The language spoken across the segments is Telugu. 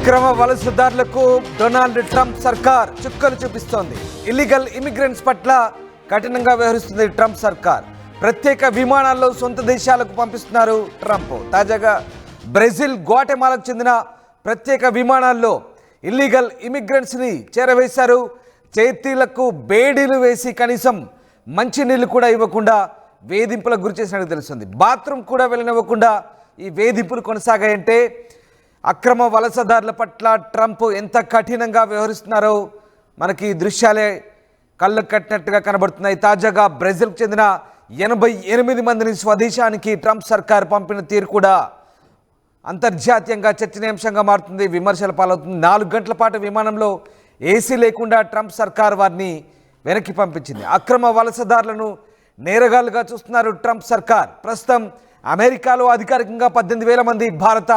అక్రమ వలసదారులకు డొనాల్డ్ ట్రంప్ సర్కార్ చుక్కలు చూపిస్తోంది. ఇల్లీగల్ ఇమిగ్రెంట్స్ పట్ల కఠినంగా వ్యవహరిస్తుంది ట్రంప్ సర్కార్. ప్రత్యేక విమానాల్లో సొంత దేశాలకు పంపిస్తున్నారు ట్రంప్. తాజాగా బ్రెజిల్, గ్వాటెమాలకు చెందిన ప్రత్యేక విమానాల్లో ఇల్లీగల్ ఇమిగ్రెంట్స్ని చేరవేశారు. చేతిలకు బేడీలు వేసి కనీసం మంచినీళ్ళు కూడా ఇవ్వకుండా వేధింపులకు గురి చేసినట్టు తెలుస్తుంది. బాత్రూమ్ కూడా వెళ్ళనివ్వకుండా ఈ వేధింపులు కొనసాగాయంటే అక్రమ వలసదారుల పట్ల ట్రంప్ ఎంత కఠినంగా వ్యవహరిస్తున్నారో మనకి దృశ్యాలే కళ్ళకు కట్టినట్టుగా కనబడుతున్నాయి. తాజాగా బ్రెజిల్కు చెందిన 88 మందిని స్వదేశానికి ట్రంప్ సర్కార్ పంపిన తీరు కూడా అంతర్జాతీయంగా చర్చనీయాంశంగా మారుతుంది, విమర్శల పాలవుతుంది. 4 గంటల పాటు విమానంలో ఏసీ లేకుండా ట్రంప్ సర్కార్ వారిని వెనక్కి పంపించింది. అక్రమ వలసదారులను నేరగాళ్లుగా చూస్తున్నారు ట్రంప్ సర్కార్. ప్రస్తుతం అమెరికాలో అధికారికంగా 18,000 మంది భారత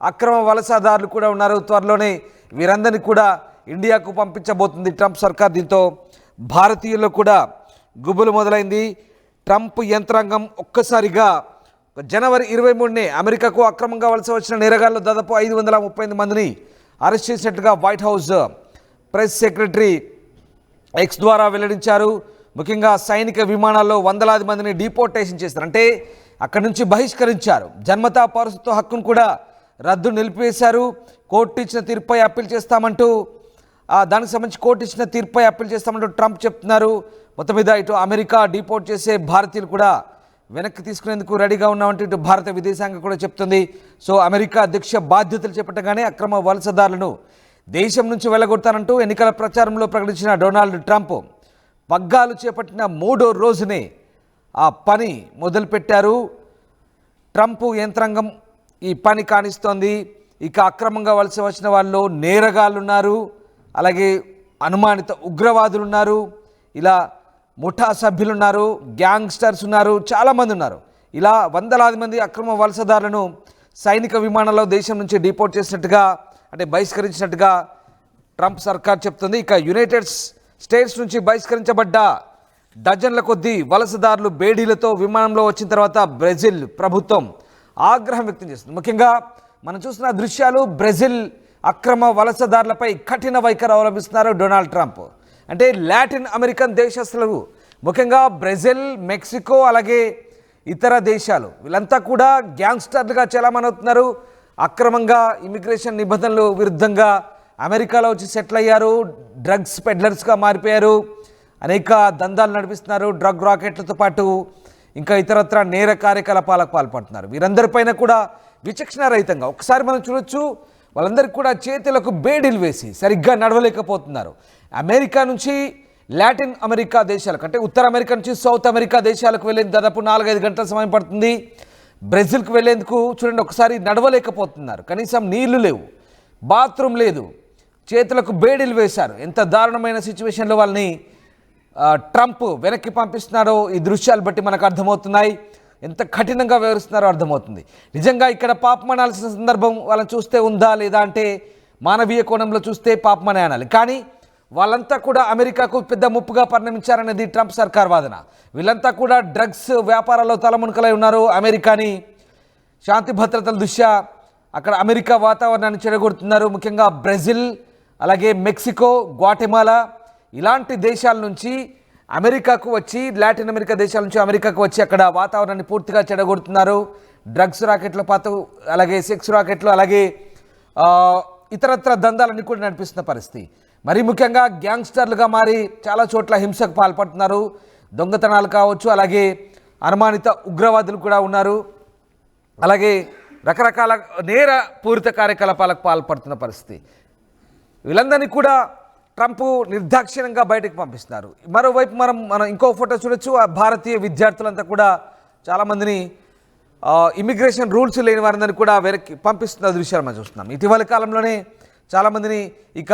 అక్రమ వలసదారులు కూడా ఉన్నారు. త్వరలోనే వీరందరినీ కూడా ఇండియాకు పంపించబోతుంది ట్రంప్ సర్కార్. దీంతో భారతీయుల్లో కూడా గుబులు మొదలైంది. ట్రంప్ యంత్రాంగం ఒక్కసారిగా జనవరి 23నే అమెరికాకు అక్రమంగా వలస వచ్చిన నేరగాళ్లు దాదాపు 538 మందిని అరెస్ట్ చేసినట్టుగా white house press secretary X ద్వారా వెల్లడించారు. ముఖ్యంగా సైనిక విమానాల్లో వందలాది మందిని డిపోర్టేషన్ చేస్తారు, అంటే అక్కడి నుంచి బహిష్కరించారు. జన్మతా పౌరసత్వ హక్కును కూడా రద్దు నిలిపివేశారు. కోర్టు ఇచ్చిన తీర్పుపై అప్పీల్ చేస్తామంటూ దానికి సంబంధించి కోర్టు ఇచ్చిన తీర్పుపై అప్పీల్ చేస్తామంటూ ట్రంప్ చెప్తున్నారు. మొత్తం మీద ఇటు అమెరికా డిపోర్ట్ చేసే భారతీయులు కూడా వెనక్కి తీసుకునేందుకు రెడీగా ఉన్నామంటూ ఇటు భారత విదేశాంగం కూడా చెప్తుంది. సో అమెరికా అధ్యక్ష బాధ్యతలు చేపట్టగానే అక్రమ వలసదారులను దేశం నుంచి వెళ్ళగొడతానంటూ ఎన్నికల ప్రచారంలో ప్రకటించిన డొనాల్డ్ ట్రంప్ పగ్గాలు చేపట్టిన 3వ రోజునే ఆ పని మొదలుపెట్టారు. ట్రంప్ యంత్రాంగం ఈ పని కానిస్తోంది. ఇక అక్రమంగా వలస వచ్చిన వాళ్ళు నేరగాళ్ళు ఉన్నారు, అలాగే అనుమానిత ఉగ్రవాదులు ఉన్నారు, ఇలా ముఠా సభ్యులు ఉన్నారు, గ్యాంగ్స్టర్స్ ఉన్నారు, చాలామంది ఉన్నారు. ఇలా వందలాది మంది అక్రమ వలసదారులను సైనిక విమానాల్లో దేశం నుంచి డిపోర్ట్ చేసినట్టుగా, అంటే బహిష్కరించినట్టుగా ట్రంప్ సర్కార్ చెప్తుంది. ఇక యునైటెడ్ స్టేట్స్ నుంచి బహిష్కరించబడ్డ డజన్ల కొద్దీ వలసదారులు బేడీలతో విమానంలో వచ్చిన తర్వాత బ్రెజిల్ ప్రభుత్వం ఆగ్రహం వ్యక్తం చేస్తుంది. ముఖ్యంగా మనం చూసిన దృశ్యాలు బ్రెజిల్ అక్రమ వలసదారులపై కఠిన వైఖరి అవలంబిస్తున్నారు డొనాల్డ్ ట్రంప్. అంటే లాటిన్ అమెరికన్ దేశస్తులు, ముఖ్యంగా బ్రెజిల్, మెక్సికో, అలాగే ఇతర దేశాలు, వీళ్ళంతా కూడా గ్యాంగ్స్టర్లుగా చలామణి అవుతున్నారు. అక్రమంగా ఇమిగ్రేషన్ నిబంధనలు విరుద్ధంగా అమెరికాలో వచ్చి సెటిల్ అయ్యారు. డ్రగ్స్ పెడ్లర్స్గా మారిపోయారు. అనేక దందాలు నడిపిస్తున్నారు. డ్రగ్ రాకెట్లతో పాటు ఇంకా ఇతరత్ర నేర కార్యకలాపాలకు పాల్పడుతున్నారు. వీరందరిపైన కూడా విచక్షణ రహితంగా ఒకసారి మనం చూడొచ్చు, వాళ్ళందరికీ కూడా చేతులకు బేడీలు వేసి సరిగ్గా నడవలేకపోతున్నారు. అమెరికా నుంచి లాటిన్ అమెరికా దేశాలకు, అంటే ఉత్తర అమెరికా నుంచి సౌత్ అమెరికా దేశాలకు వెళ్ళేందుకు దాదాపు 4-5 గంటల సమయం పడుతుంది. బ్రెజిల్కి వెళ్ళేందుకు చూడండి, ఒకసారి నడవలేకపోతున్నారు. కనీసం నీళ్లు లేవు, బాత్రూమ్ లేదు, చేతులకు బేడీలు వేశారు. ఎంత దారుణమైన సిచ్యువేషన్లో వాళ్ళని ట్రంప్ వెనక్కి పంపిస్తున్నారో ఈ దృశ్యాలు బట్టి మనకు అర్థమవుతున్నాయి. ఎంత కఠినంగా వ్యవహరిస్తున్నారో అర్థమవుతుంది. నిజంగా ఇక్కడ పాపమనాల్సిన సందర్భం వాళ్ళని చూస్తే ఉందా లేదా అంటే మానవీయ కోణంలో చూస్తే పాపమనే అనాలి. కానీ వాళ్ళంతా కూడా అమెరికాకు పెద్ద ముప్పుగా పరిణమించారనేది ట్రంప్ సర్కార్ వాదన. వీళ్ళంతా కూడా డ్రగ్స్ వ్యాపారాల్లో తలమునకలై ఉన్నారు. అమెరికాని శాంతి భద్రతల దృష్ట్యా అక్కడ అమెరికా వాతావరణాన్ని చెడగొడుతున్నారు. ముఖ్యంగా బ్రెజిల్, అలాగే మెక్సికో, గ్వాటెమాలా ఇలాంటి దేశాల నుంచి అమెరికాకు వచ్చి, లాటిన్ అమెరికా దేశాల నుంచి అమెరికాకు వచ్చి అక్కడ వాతావరణాన్ని పూర్తిగా చెడగొడుతున్నారు. డ్రగ్స్ రాకెట్ల పాటు, అలాగే సెక్స్ రాకెట్లు, అలాగే ఇతరత్ర దందాలన్నీ కూడా నడిపిస్తున్న పరిస్థితి. మరీ ముఖ్యంగా గ్యాంగ్స్టర్లుగా మారి చాలా చోట్ల హింసకు పాల్పడుతున్నారు. దొంగతనాలు కావచ్చు, అలాగే అనుమానిత ఉగ్రవాదులు కూడా ఉన్నారు. అలాగే రకరకాల నేర పూరిత కార్యకలాపాలకు పాల్పడుతున్న పరిస్థితి. వీళ్ళందరినీ కూడా ట్రంప్ నిర్దాక్షిణ్యంగా బయటకు పంపిస్తున్నారు. మరోవైపు మనం ఇంకో ఫోటో చూడొచ్చు. ఆ భారతీయ విద్యార్థులంతా కూడా చాలామందిని ఇమిగ్రేషన్ రూల్స్ లేని వారందరినీ కూడా వెనక్కి పంపిస్తున్న దృశ్యాలు మనం చూస్తున్నాం. ఇటీవల కాలంలోనే చాలామందిని ఇక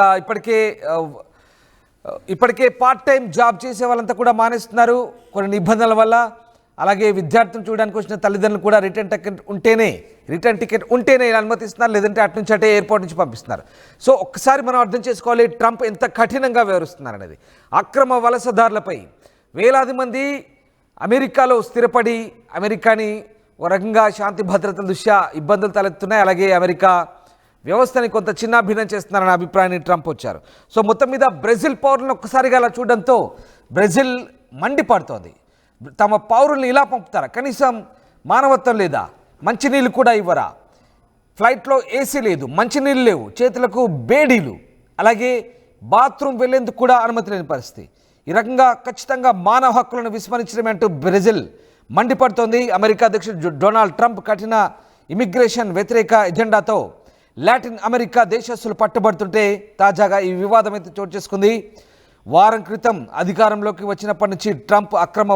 ఇప్పటికే పార్ట్ టైం జాబ్ చేసే వాళ్ళంతా కూడా మానేస్తున్నారు కొన్ని నిబంధనల వల్ల. అలాగే విద్యార్థులను చూడడానికి వచ్చిన తల్లిదండ్రులు కూడా రిటర్న్ టికెట్ ఉంటేనే ఇలా అనుమతిస్తున్నారు, లేదంటే అటు నుంచి అటే ఎయిర్పోర్ట్ నుంచి పంపిస్తున్నారు. సో ఒక్కసారి మనం అర్థం చేసుకోవాలి ట్రంప్ ఎంత కఠినంగా వ్యవహరిస్తున్నారు అనేది. అక్రమ వలసదారులపై వేలాది మంది అమెరికాలో స్థిరపడి అమెరికాని ఒక రకంగా శాంతి భద్రతల దృష్ట్యా ఇబ్బందులు తలెత్తున్నాయి. అలాగే అమెరికా వ్యవస్థని కొంత చిన్నాభిన్నం చేస్తున్నారనే అభిప్రాయాన్ని ట్రంప్ వచ్చారు. సో మొత్తం మీద బ్రెజిల్ పౌరులను ఒక్కసారిగా అలా చూడడంతో బ్రెజిల్ మండిపడుతోంది. తమ పౌరుల్ని ఇలా పంపుతారా? కనీసం మానవత్వం లేదా? మంచినీళ్ళు కూడా ఇవ్వరా? ఫ్లైట్లో ఏసీ లేదు, మంచినీళ్ళు లేవు, చేతులకు బేడీలు, అలాగే బాత్రూమ్ వెళ్లేందుకు కూడా అనుమతి లేని పరిస్థితి. ఈ రకంగా ఖచ్చితంగా మానవ హక్కులను విస్మరించడమే అంటూ బ్రెజిల్ మండిపడుతోంది. అమెరికా అధ్యక్షుడు డొనాల్డ్ ట్రంప్ కఠిన ఇమిగ్రేషన్ వ్యతిరేక ఎజెండాతో లాటిన్ అమెరికా దేశస్తులు పట్టుబడుతుంటే తాజాగా ఈ వివాదం అయితే చోటు చేసుకుంది. వారం క్రితం అధికారంలోకి వచ్చినప్పటి నుంచి ట్రంప్ అక్రమ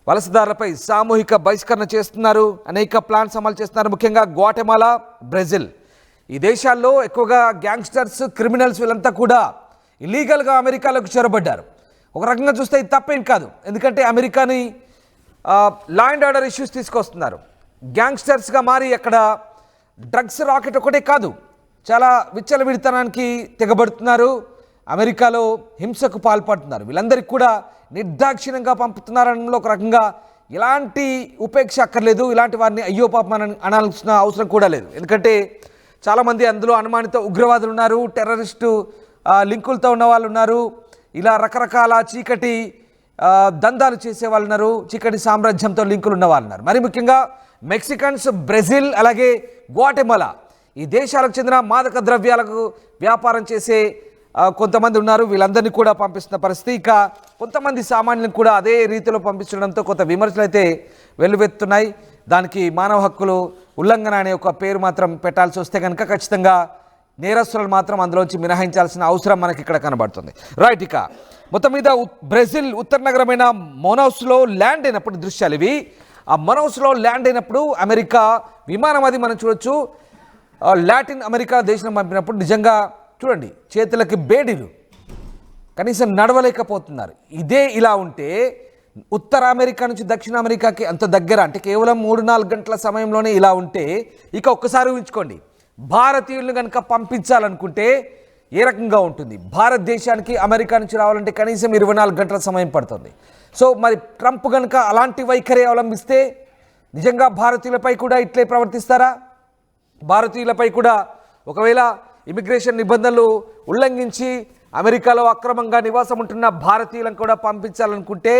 వలసదారులపై సామూహిక బహిష్కరణ చేస్తున్నారు. అనేక ప్లాన్స్ అమలు చేస్తున్నారు. ముఖ్యంగా గ్వాటెమాలా, బ్రెజిల్ ఈ దేశాల్లో ఎక్కువగా గ్యాంగ్స్టర్స్, క్రిమినల్స్ వీళ్ళంతా కూడా ఇల్లీగల్గా అమెరికాలోకి చొరబడ్డారు. ఒక రకంగా చూస్తే ఇది తప్పేం కాదు. ఎందుకంటే అమెరికాని లా అండ్ ఆర్డర్ ఇష్యూస్ తీసుకొస్తున్నారు. గ్యాంగ్స్టర్స్గా మారి అక్కడ డ్రగ్స్ రాకెట్ ఒకటే కాదు, చాలా విచ్చలవిడితనానికి తెగబడుతున్నారు. అమెరికాలో హింసకు పాల్పడుతున్నారు. వీళ్ళందరికీ కూడా నిర్దాక్షిణ్యంగా పంపుతున్నారనలో ఒక రకంగా ఎలాంటి ఉపేక్ష అక్కర్లేదు. ఇలాంటి వారిని అయ్యో పాపం అనాల్సిన అవసరం కూడా లేదు. ఎందుకంటే చాలామంది అందులో అనుమానిత ఉగ్రవాదులు ఉన్నారు, టెర్రరిస్టు లింకులతో ఉన్న వాళ్ళు ఉన్నారు, ఇలా రకరకాల చీకటి దందాలు చేసే వాళ్ళు ఉన్నారు, చీకటి సామ్రాజ్యంతో లింకులు ఉన్న వాళ్ళు ఉన్నారు. మరి ముఖ్యంగా మెక్సికన్స్, బ్రెజిల్, అలాగే గ్వాటెమాలా ఈ దేశాలకు చెందిన మాదక ద్రవ్యాలకు వ్యాపారం చేసే కొంతమంది ఉన్నారు. వీళ్ళందరినీ కూడా పంపిస్తున్న పరిస్థితి. ఇక కొంతమంది సామాన్యులను కూడా అదే రీతిలో పంపించడంతో కొంత విమర్శలు అయితే వెల్లువెత్తున్నాయి. దానికి మానవ హక్కులు ఉల్లంఘన అనే ఒక పేరు మాత్రం పెట్టాల్సి వస్తే కనుక ఖచ్చితంగా నేరస్తులను మాత్రం అందులోంచి మినహాయించాల్సిన అవసరం మనకి ఇక్కడ కనబడుతుంది. రైట్, ఇక మొత్తం మీద బ్రెజిల్ ఉత్తర నగరమైన మనౌస్లో ల్యాండ్ అయినప్పుడు దృశ్యాలు ఇవి. ఆ మనౌస్లో ల్యాండ్ అయినప్పుడు అమెరికా విమానం అది మనం చూడొచ్చు. లాటిన్ అమెరికా దేశం పంపినప్పుడు నిజంగా చూడండి, చేతులకి బేడీలు, కనీసం నడవలేకపోతున్నారు. ఇదే ఇలా ఉంటే ఉత్తర అమెరికా నుంచి దక్షిణ అమెరికాకి అంత దగ్గర, అంటే కేవలం 3-4 గంటల సమయంలోనే ఇలా ఉంటే ఇక ఒక్కసారి ఊహించుకోండి, భారతీయులను కనుక పంపించాలనుకుంటే ఏ రకంగా ఉంటుంది? భారతదేశానికి అమెరికా నుంచి రావాలంటే కనీసం 24 గంటల సమయం పడుతుంది. సో మరి ట్రంప్ కనుక అలాంటి వైఖరి అవలంబిస్తే నిజంగా భారతీయులపై కూడా ఇట్లే ప్రవర్తిస్తారా? భారతీయులపై కూడా ఒకవేళ ఇమిగ్రేషన్ నిబంధనలు ఉల్లంఘించి అమెరికాలో అక్రమంగా నివాసం ఉంటున్న భారతీయులను కూడా పంపించాలనుకుంటే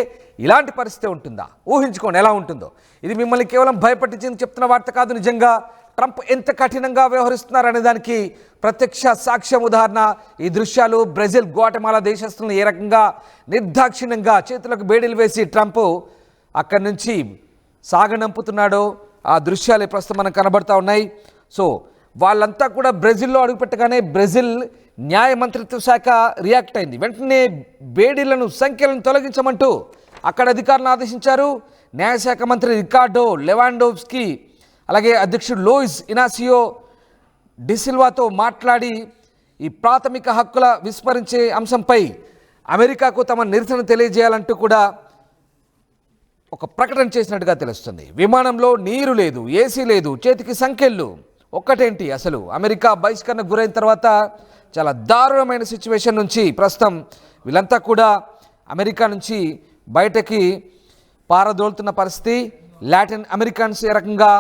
ఇలాంటి పరిస్థితి ఉంటుందా? ఊహించుకోండి ఎలా ఉంటుందో. ఇది మిమ్మల్ని కేవలం భయపట్టించి చెప్తున్న వార్త కాదు. నిజంగా ట్రంప్ ఎంత కఠినంగా వ్యవహరిస్తున్నారనే దానికి ప్రత్యక్ష సాక్ష్యం, ఉదాహరణ ఈ దృశ్యాలు. బ్రెజిల్, గ్వాటెమాలా దేశస్తులను ఏ రకంగా నిర్దాక్షిణ్యంగా చేతులకు బేడీలు వేసి ట్రంప్ అక్కడి నుంచి సాగనంపుతున్నాడో ఆ దృశ్యాలు ప్రస్తుతం మనకు కనబడతా ఉన్నాయి. సో వాళ్ళంతా కూడా బ్రెజిల్లో అడుగుపెట్టగానే బ్రెజిల్ న్యాయ మంత్రిత్వ శాఖ రియాక్ట్ అయింది. వెంటనే బేడీలను, సంఖ్యలను తొలగించమంటూ అక్కడ అధికారులను ఆదేశించారు. న్యాయశాఖ మంత్రి రికార్డో లెవాండోవ్స్కీ అలాగే అధ్యక్షుడు లూయిస్ ఇనాసియో డిసిల్వాతో మాట్లాడి ఈ ప్రాథమిక హక్కుల విస్మరించే అంశంపై అమెరికాకు తమ నిరసన తెలియజేయాలంటూ కూడా ఒక ప్రకటన చేసినట్టుగా తెలుస్తుంది. విమానంలో నీరు లేదు, ఏసీ లేదు, చేతికి సంకెళ్ళు. ఒక్కటేంటి అసలు అమెరికా బహిష్కరణకు గురైన తర్వాత చాలా దారుణమైన సిచ్యువేషన్ నుంచి ప్రస్తుతం వీళ్ళంతా కూడా అమెరికా నుంచి బయటకి పారదోలుతున్న పరిస్థితి. లాటిన్ అమెరికన్స్ ఏ రకంగా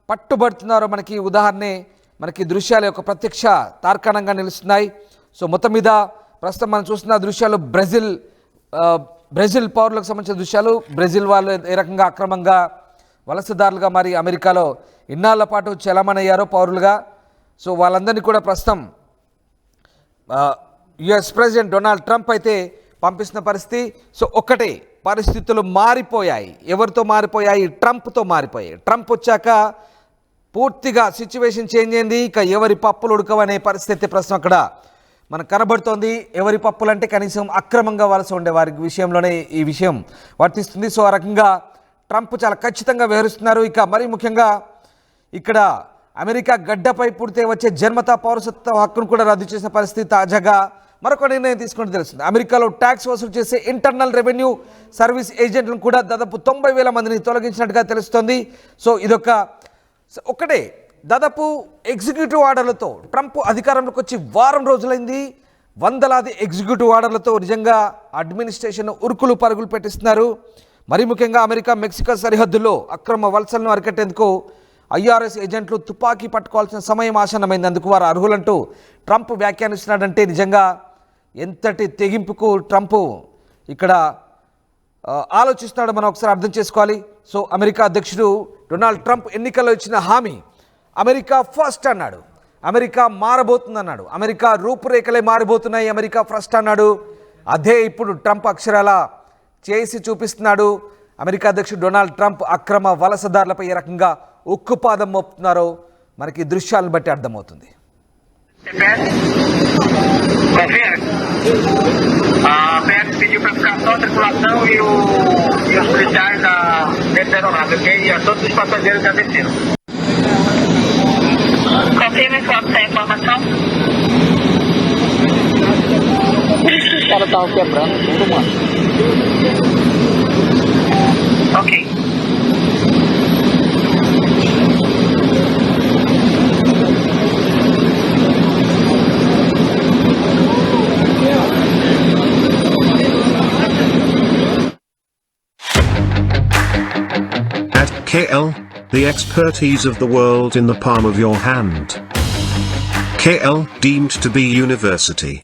పట్టుబడుతున్నారో మనకి ఉదాహరణే మనకి దృశ్యాల యొక్క ప్రత్యక్ష తార్కాణంగా నిలుస్తున్నాయి. సో మొత్తం మీద ప్రస్తుతం మనం చూస్తున్న దృశ్యాలు బ్రెజిల్ పౌరులకు సంబంధించిన దృశ్యాలు. బ్రెజిల్ వాళ్ళు ఏ రకంగా అక్రమంగా వలసదారులుగా మరి అమెరికాలో ఇన్నాళ్ల పాటు చలమణయ్యారో పౌరులుగా. సో వాళ్ళందరినీ కూడా ప్రస్తుతం యుఎస్ ప్రెసిడెంట్ డొనాల్డ్ ట్రంప్ అయితే పంపిస్తున్న పరిస్థితి. సో ఒక్కటే, పరిస్థితులు మారిపోయాయి. ఎవరితో మారిపోయాయి? ట్రంప్తో మారిపోయాయి. ట్రంప్ వచ్చాక పూర్తిగా సిచ్యువేషన్ చేంజ్ అయింది. ఇక ఎవరి పప్పులు ఉడకవనే పరిస్థితి ప్రస్తుతం అక్కడ మనకు కనబడుతోంది. ఎవరి పప్పులు అంటే కనీసం అక్రమంగా వలస ఉండే వారి విషయంలోనే ఈ విషయం వర్తిస్తుంది. సో ఆ రకంగా ట్రంప్ చాలా ఖచ్చితంగా వ్యవహరిస్తున్నారు. ఇక మరీ ముఖ్యంగా ఇక్కడ అమెరికా గడ్డపై పుడితే వచ్చే జన్మతా పౌరసత్వ హక్కును కూడా రద్దు చేసిన పరిస్థితి తాజాగా మరొక నిర్ణయం తీసుకుంటూ తెలుస్తుంది. అమెరికాలో ట్యాక్స్ వసూలు చేసే ఇంటర్నల్ రెవెన్యూ సర్వీస్ ఏజెంట్లను కూడా దాదాపు 90,000 మందిని తొలగించినట్టుగా తెలుస్తోంది. సో ఒక్కటే దాదాపు ఎగ్జిక్యూటివ్ ఆర్డర్లతో ట్రంప్ అధికారంలోకి వచ్చి వారం రోజులైంది. వందలాది ఎగ్జిక్యూటివ్ ఆర్డర్లతో నిజంగా అడ్మినిస్ట్రేషన్ ఉరుకులు పరుగులు పెట్టిస్తున్నారు. మరి ముఖ్యంగా అమెరికా మెక్సికో సరిహద్దుల్లో అక్రమ వలసలను అరికట్టేందుకు ఐఆర్ఎస్ ఏజెంట్లు తుపాకీ పట్టుకోవాల్సిన సమయం ఆసన్నమైంది, అందుకు వారు అర్హులంటూ ట్రంప్ వ్యాఖ్యానిస్తున్నాడంటే నిజంగా ఎంతటి తెగింపుకు ట్రంప్ ఇక్కడ ఆలోచిస్తున్నాడో మనం ఒకసారి అర్థం చేసుకోవాలి. సో అమెరికా అధ్యక్షుడు డొనాల్డ్ ట్రంప్ ఎన్నికల్లో ఇచ్చిన హామీ అమెరికా ఫస్ట్ అన్నాడు, అమెరికా మారబోతుందన్నాడు, అమెరికా రూపురేఖలే మారిపోతున్నాయి, అమెరికా ఫస్ట్ అన్నాడు. అదే ఇప్పుడు ట్రంప్ అక్షరాల చేసి చూపిస్తున్నాడు. అమెరికా అధ్యక్షుడు డొనాల్డ్ ట్రంప్ అక్రమ వలసదారులపై ఏ రకంగా ఉక్కుపాదం మోపుతున్నారో మనకి దృశ్యాలను బట్టి అర్థమవుతుంది. Peço pediu para ficar só a tripulação e os policiais da aeronave, ok? E a todos os passageiros já desceram. Confirme quanto tem a informação. Os caras estavam quebrando tudo, mano. Ok. At KL, the expertise of the world in the palm of your hand. KL, deemed to be university.